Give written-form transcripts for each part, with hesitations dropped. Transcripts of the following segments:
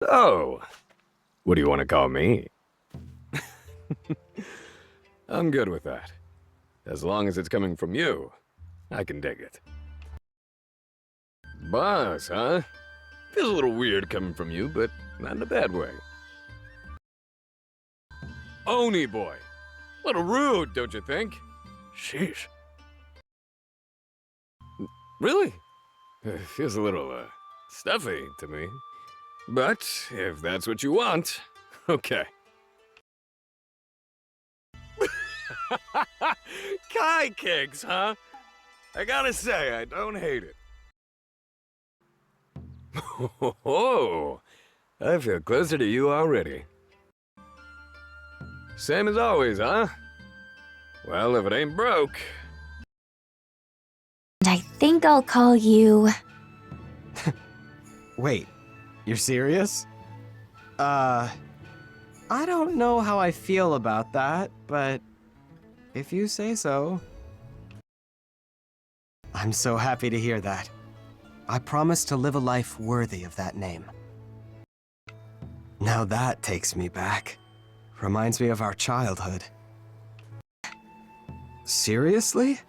Oh, what do you want to call me? I'm good with that. As long as it's coming from you, I can dig it. Boss, huh? Feels a little weird coming from you, but not in a bad way. Oni boy. A little rude, don't you think? Sheesh. Really? Feels a little, stuffy to me. But if that's what you want, okay. Kai cakes, huh? I gotta say, I don't hate it. Oh, I feel closer to you already. Same as always, huh? Well, if it ain't broke. And I think I'll call you... Wait, you're serious? I don't know how I feel about that, but if you say so. I'm so happy to hear that. I promise to live a life worthy of that name. Now that takes me back. Reminds me of our childhood. Seriously?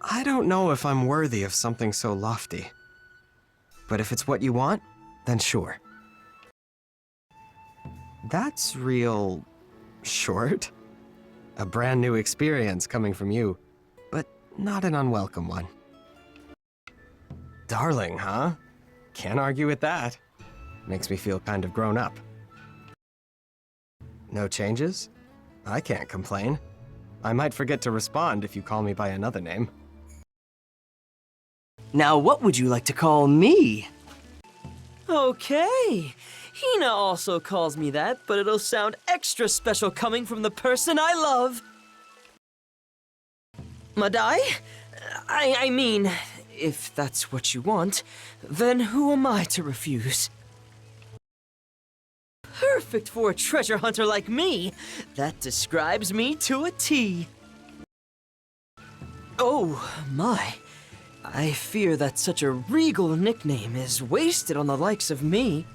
I don't know if I'm worthy of something so lofty. But if it's what you want, then sure. That's real... short. A brand new experience coming from you, but not an unwelcome one. Darling, huh? Can't argue with that. Makes me feel kind of grown up. No changes? I can't complain. I might forget to respond if you call me by another name. Now what would you like to call me? Okay. Hina also calls me that, but it'll sound extra special coming from the person I love. Madai? I mean, if that's what you want, then who am I to refuse? Perfect for a treasure hunter like me. That describes me to a T. Oh, my. I fear that such a regal nickname is wasted on the likes of me.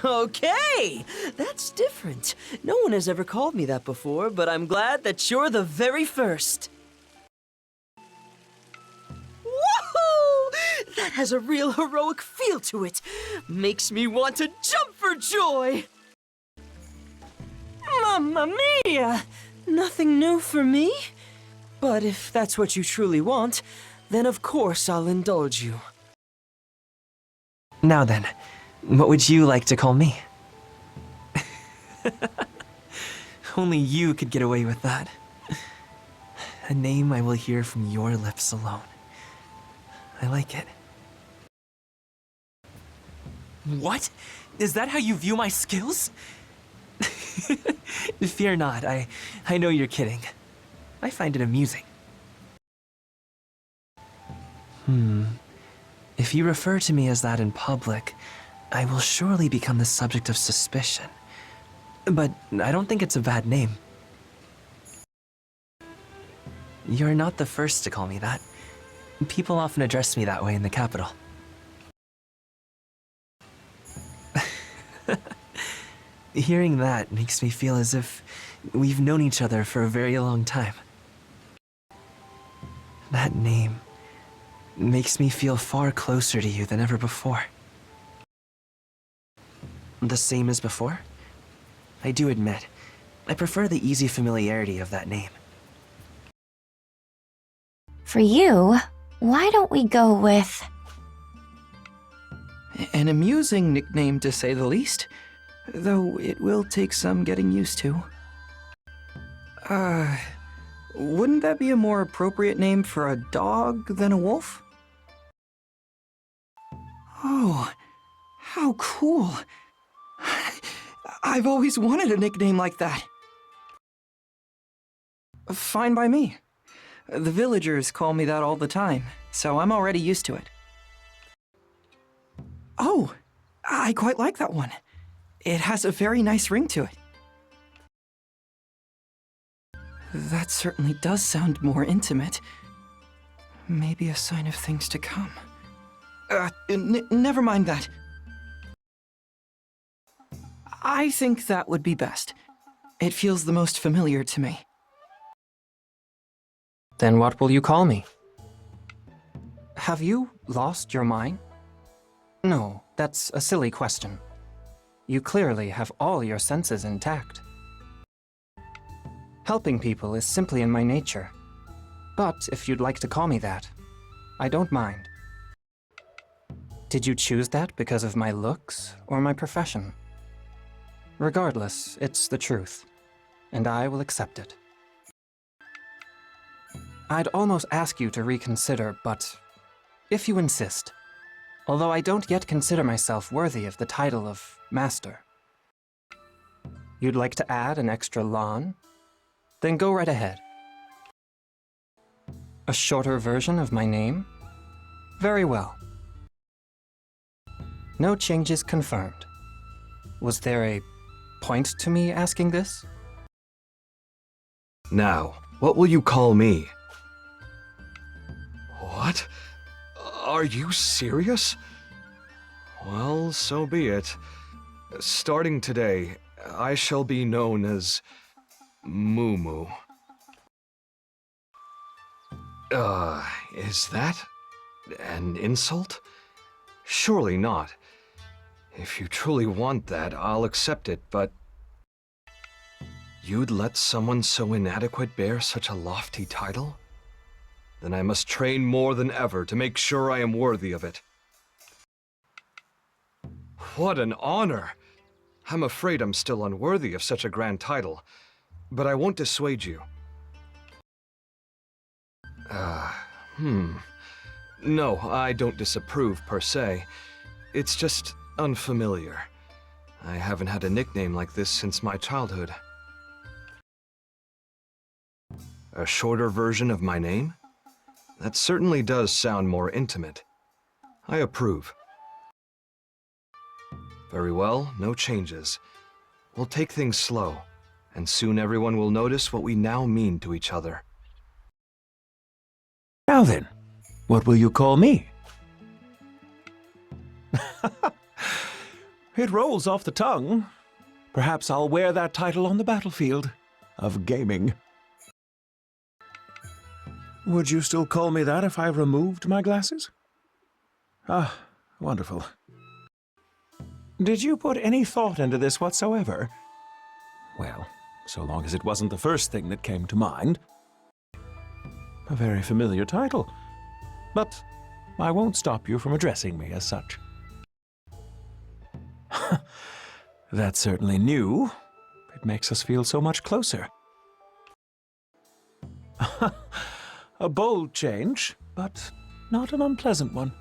Okay, that's different. No one has ever called me that before, but I'm glad that you're the very first. Woohoo! That has a real heroic feel to it. Makes me want to jump for joy. Mamma mia! Nothing new for me. But if that's what you truly want, then of course I'll indulge you. Now then, what would you like to call me? Only you could get away with that. A name I will hear from your lips alone. I like it. What? Is that how you view my skills? Fear not, I know you're kidding. I find it amusing. If you refer to me as that in public, I will surely become the subject of suspicion. But I don't think it's a bad name. You're not the first to call me that. People often address me that way in the capital. Hearing that makes me feel as if we've known each other for a very long time. That name makes me feel far closer to you than ever before. The same as before? I do admit, I prefer the easy familiarity of that name. For you, why don't we go with... An amusing nickname, to say the least, though it will take some getting used to. Wouldn't that be a more appropriate name for a dog than a wolf? Oh, how cool. I've always wanted a nickname like that. Fine by me. The villagers call me that all the time, so I'm already used to it. Oh, I quite like that one. It has a very nice ring to it. That certainly does sound more intimate. Maybe a sign of things to come. Never mind that. I think that would be best. It feels the most familiar to me. Then what will you call me? Have you lost your mind? No, that's a silly question. You clearly have all your senses intact. Helping people is simply in my nature. But if you'd like to call me that, I don't mind. Did you choose that because of my looks or my profession? Regardless, it's the truth, and I will accept it. I'd almost ask you to reconsider, but if you insist, although I don't yet consider myself worthy of the title of Master. You'd like to add an extra lan? Then go right ahead. A shorter version of my name? Very well. No changes confirmed. Was there a point to me asking this? Now, what will you call me? What? Are you serious? Well, so be it. Starting today, I shall be known as Moo. Is that an insult? Surely not. If you truly want that, I'll accept it, but... You'd let someone so inadequate bear such a lofty title? Then I must train more than ever to make sure I am worthy of it. What an honor! I'm afraid I'm still unworthy of such a grand title, but I won't dissuade you. No, I don't disapprove per se. It's just unfamiliar. I haven't had a nickname like this since my childhood. A shorter version of my name? That certainly does sound more intimate. I approve. Very well, no changes. We'll take things slow, and soon everyone will notice what we now mean to each other. Now then, what will you call me? It rolls off the tongue. Perhaps I'll wear that title on the battlefield of gaming. Would you still call me that if I removed my glasses? Ah, wonderful. Did you put any thought into this whatsoever? Well, so long as it wasn't the first thing that came to mind. A very familiar title. But I won't stop you from addressing me as such. That's certainly new. It makes us feel so much closer. A bold change, but not an unpleasant one.